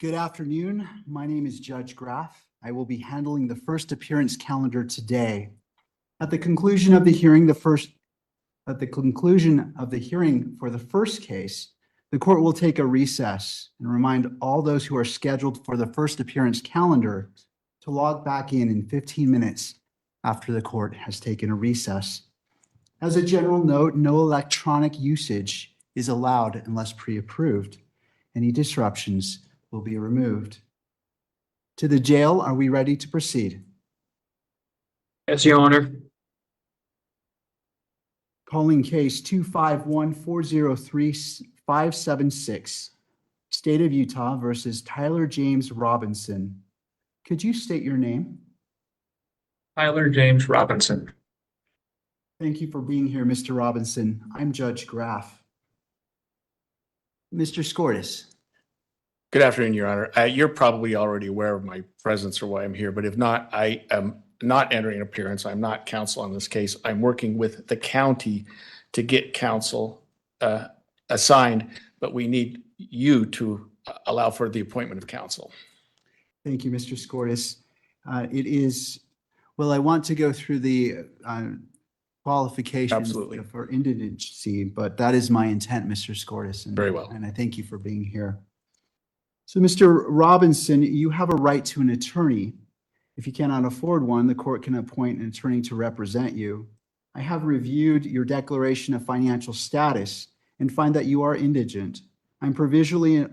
Good afternoon. My name is Judge Graff. I will be handling the first appearance calendar today. At the conclusion of the hearing, for the first case, the court will take a recess and remind all those who are scheduled for the first appearance calendar to log back in 15 minutes after the court has taken a recess. As a general note, no electronic usage is allowed unless pre-approved. Any disruptions will be removed. To the jail, are we ready to proceed? Yes, Your Honor. Calling case 251-403-576, State of Utah versus Tyler James Robinson. Could you state your name? Tyler James Robinson. Thank you for being here, Mr. Robinson. I'm Judge Graff. Mr. Skortis. Good afternoon, Your Honor. You're probably already aware of my presence or why I'm here, but if not, I am not entering an appearance. I'm not counsel on this case. I'm working with the county to get counsel assigned, but we need you to allow for the appointment of counsel. Thank you, Mr. Skortis. I want to go through the qualifications Absolutely. For indigency, but that is my intent, Mr. Skortis. Very well. And I thank you for being here. So, Mr. Robinson, you have a right to an attorney. If you cannot afford one, the court can appoint an attorney to represent you. I have reviewed your declaration of financial status and find that you are indigent. I'm provisionally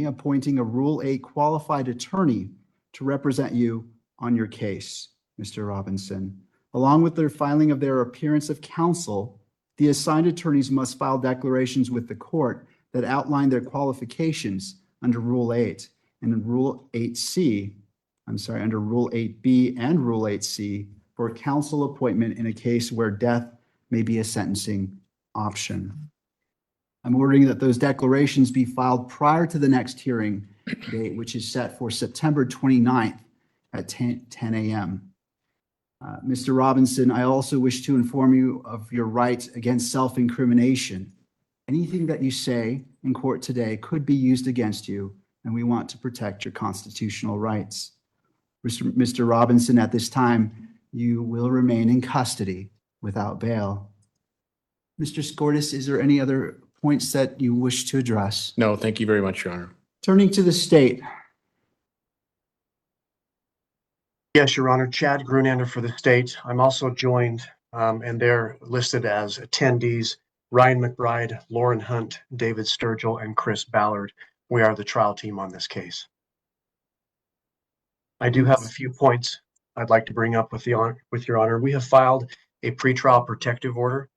appointing a Rule 8 qualified attorney to represent you on your case, Mr. Robinson. Along with their filing of their appearance of counsel, the assigned attorneys must file declarations with the court that outline their qualifications under Rule 8 and under Rule 8B and Rule 8C for counsel appointment in a case where death may be a sentencing option. I'm ordering that those declarations be filed prior to the next hearing date, which is set for September 29th at 10 a.m. Mr. Robinson, I also wish to inform you of your right against self-incrimination. Anything that you say in court today could be used against you, and we want to protect your constitutional rights. Mr. Robinson, at this time, you will remain in custody without bail. Mr. Skortis, is there any other points that you wish to address? No, thank you very much, Your Honor. Turning to the state. Yes, Your Honor. Chad Grunander for the state. I'm also joined, and they're listed as attendees, Ryan McBride, Lauren Hunt, David Sturgill, and Chris Ballard. We are the trial team on this case. I do have a few points I'd like to bring up with Your Honor. We have filed a pretrial protective order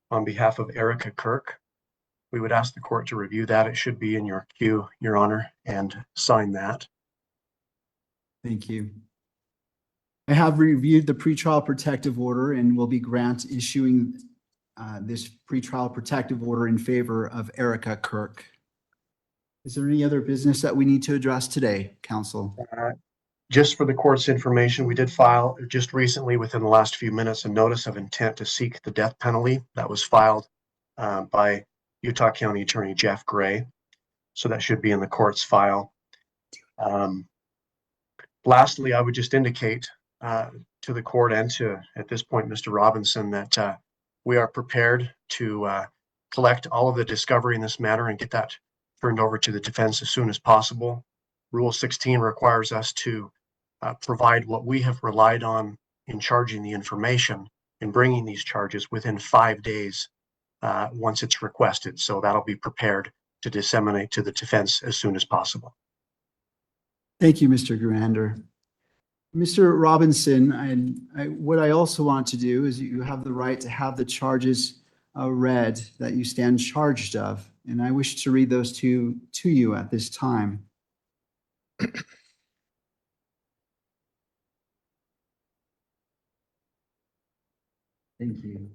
on behalf of Erica Kirk. We would ask the court to review that. It should be in your queue, Your Honor, and sign that. Thank you. I have reviewed the pretrial protective order and will be issuing this pretrial protective order in favor of Erica Kirk. Is there any other business that we need to address today, counsel? Just for the court's information, we did file just recently, within the last few minutes, a notice of intent to seek the death penalty that was filed by Utah County Attorney Jeff Gray. So that should be in the court's file. Lastly, I would just indicate to the court and to, at this point, Mr. Robinson, that we are prepared to collect all of the discovery in this matter and get that turned over to the defense as soon as possible. Rule 16 requires us to provide what we have relied on in charging the information and bringing these charges within 5 days once it's requested. So that'll be prepared to disseminate to the defense as soon as possible. Thank you, Mr. Grunander. Mr. Robinson, what I also want to do is you have the right to have the charges read that you stand charged of, and I wish to read those to you at this time. Thank you.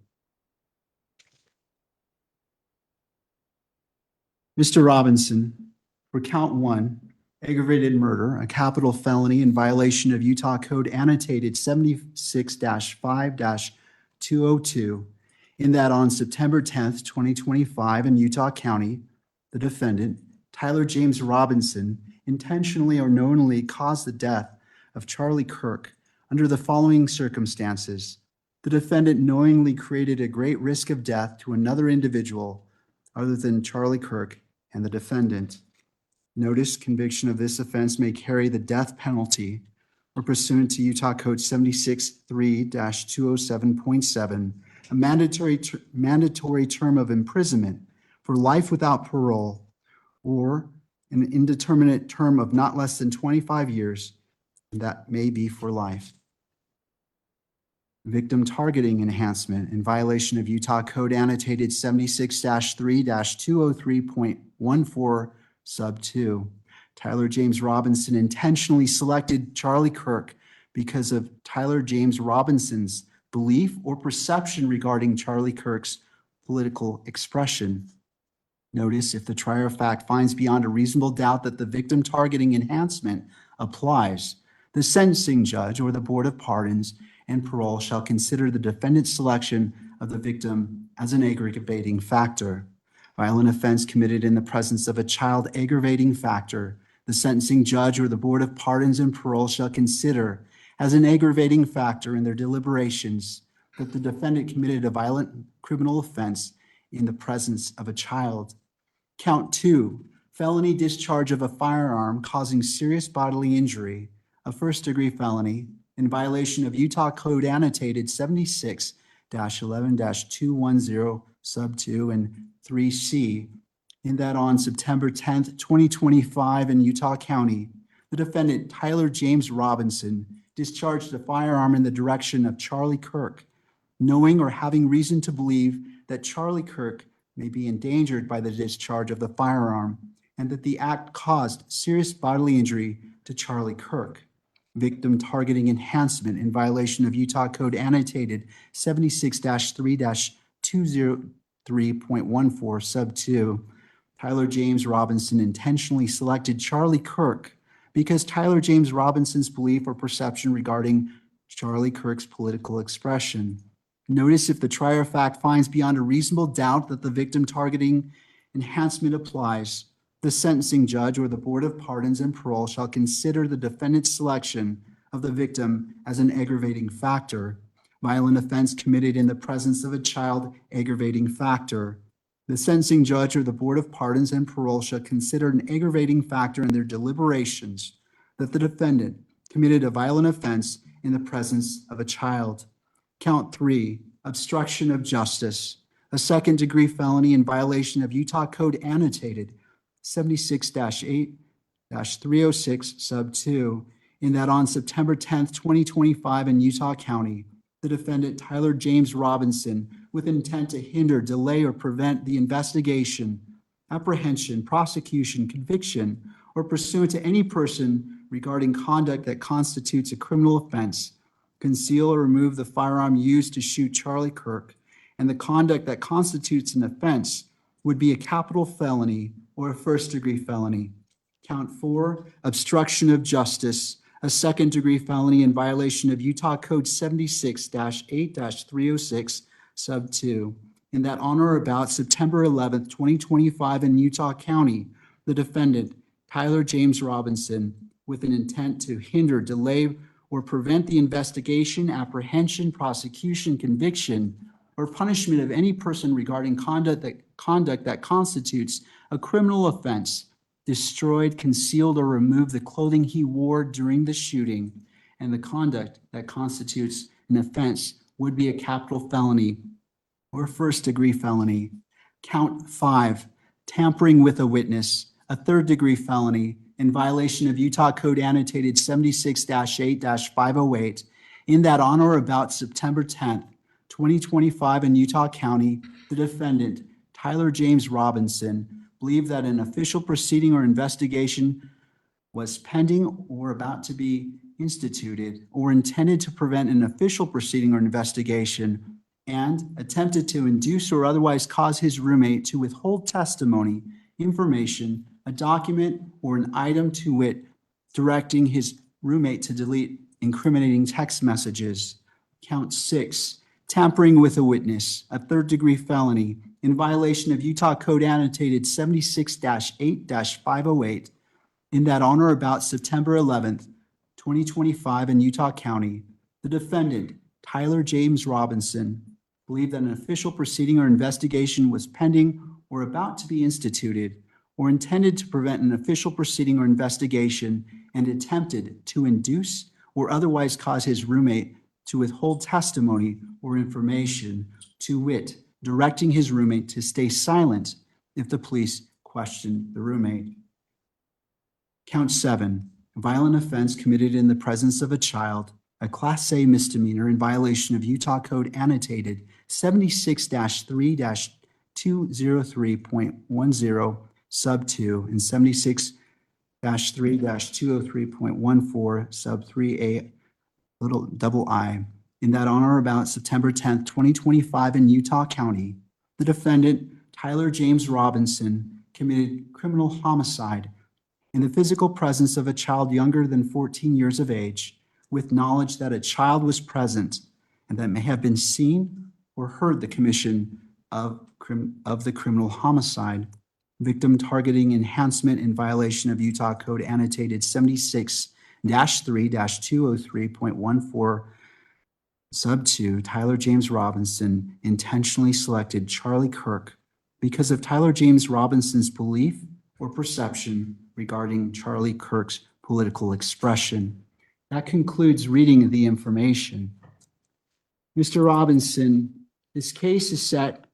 Mr. Robinson, for count 1, aggravated murder, a capital felony in violation of Utah Code annotated 76-5-202, in that on September 10th, 2025 in Utah County, the defendant, Tyler James Robinson, intentionally or knowingly caused the death of Charlie Kirk under the following circumstances. The defendant knowingly created a great risk of death to another individual other than Charlie Kirk and the defendant. Notice conviction of this offense may carry the death penalty or pursuant to Utah Code 76-3-207.7, a mandatory term of imprisonment for life without parole or an indeterminate term of not less than 25 years, and that may be for life. Victim targeting enhancement in violation of Utah Code annotated 76-3-203.14 sub 2. Tyler James Robinson intentionally selected Charlie Kirk because of Tyler James Robinson's belief or perception regarding Charlie Kirk's political expression. Notice if the trier of fact finds beyond a reasonable doubt that the victim targeting enhancement applies, the sentencing judge or the Board of Pardons and Parole shall consider the defendant's selection of the victim as an aggravating factor. Violent offense committed in the presence of a child aggravating factor, the sentencing judge or the Board of Pardons and Parole shall consider as an aggravating factor in their deliberations that the defendant committed a violent criminal offense in the presence of a child. Count 2, felony discharge of a firearm causing serious bodily injury, a first-degree felony, in violation of Utah Code annotated 76-11-210 sub 2 and 3C, in that on September 10th, 2025 in Utah County, the defendant Tyler James Robinson discharged a firearm in the direction of Charlie Kirk, knowing or having reason to believe that Charlie Kirk may be endangered by the discharge of the firearm and that the act caused serious bodily injury to Charlie Kirk. Victim targeting enhancement in violation of Utah Code annotated 76-3-203.14 sub 2. Tyler James Robinson intentionally selected Charlie Kirk because Tyler James Robinson's belief or perception regarding Charlie Kirk's political expression. Notice if the trier of fact finds beyond a reasonable doubt that the victim targeting enhancement applies, the sentencing judge or the Board of Pardons and Parole shall consider the defendant's selection of the victim as an aggravating factor. Violent offense committed in the presence of a child aggravating factor. The sentencing judge or the Board of Pardons and Parole shall consider an aggravating factor in their deliberations that the defendant committed a violent offense in the presence of a child. Count 3, obstruction of justice, a second-degree felony in violation of Utah Code annotated 76-8-306 sub 2, in that on September 10th, 2025 in Utah County, the defendant Tyler James Robinson, with intent to hinder, delay, or prevent the investigation, apprehension, prosecution, conviction, or pursuant to any person regarding conduct that constitutes a criminal offense, conceal or remove the firearm used to shoot Charlie Kirk, and the conduct that constitutes an offense would be a capital felony or a first-degree felony. Count 4, obstruction of justice, a second-degree felony in violation of Utah Code 76-8-306 sub 2, in that on or about September 11th, 2025 in Utah County, the defendant, Tyler James Robinson, with an intent to hinder, delay, or prevent the investigation, apprehension, prosecution, conviction, or punishment of any person regarding conduct that constitutes a criminal offense, destroyed, concealed, or removed the clothing he wore during the shooting, and the conduct that constitutes an offense would be a capital felony or first-degree felony. Count 5, tampering with a witness, a third-degree felony in violation of Utah Code annotated 76-8-508, in that on or about September 10th, 2025 in Utah County, the defendant, Tyler James Robinson, believed that an official proceeding or investigation was pending or about to be instituted or intended to prevent an official proceeding or investigation, and attempted to induce or otherwise cause his roommate to withhold testimony, information, a document, or an item to wit, directing his roommate to delete incriminating text messages. Count 6, tampering with a witness, a third-degree felony in violation of Utah Code annotated 76-8-508, in that on or about September 11th, 2025 in Utah County, the defendant, Tyler James Robinson, believed that an official proceeding or investigation was pending or about to be instituted, or intended to prevent an official proceeding or investigation, and attempted to induce or otherwise cause his roommate to withhold testimony or information, to wit, directing his roommate to stay silent if the police questioned the roommate. Count 7, violent offense committed in the presence of a child, a Class A misdemeanor in violation of Utah Code annotated 76-3-203.10 sub 2 and 76-3-203.14 sub 3A little double I, in that on or about September 10th, 2025 in Utah County, the defendant, Tyler James Robinson, committed criminal homicide in the physical presence of a child younger than 14 years of age, with knowledge that a child was present and that may have been seen or heard the commission of the criminal homicide. Victim targeting enhancement in violation of Utah Code annotated 76-3-203.14 sub 2, Tyler James Robinson intentionally selected Charlie Kirk because of Tyler James Robinson's belief or perception regarding Charlie Kirk's political expression. That concludes reading the information. Mr. Robinson, this case is set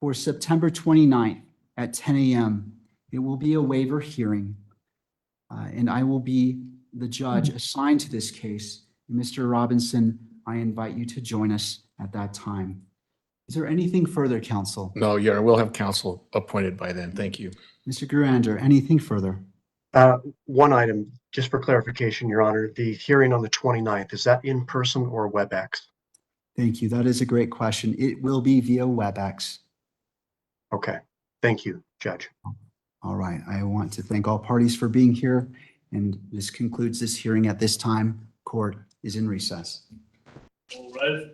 for September 29th at 10 a.m. It will be a waiver hearing, and I will be the judge assigned to this case. Mr. Robinson, I invite you to join us at that time. Is there anything further, counsel? No, Your Honor, we'll have counsel appointed by then. Thank you. Mr. Gurander, anything further? One item, just for clarification, Your Honor, the hearing on the 29th, is that in person or WebEx? Thank you. That is a great question. It will be via WebEx. Okay, thank you, Judge. All right. I want to thank all parties for being here, and this concludes this hearing at this time. Court is in recess. All right.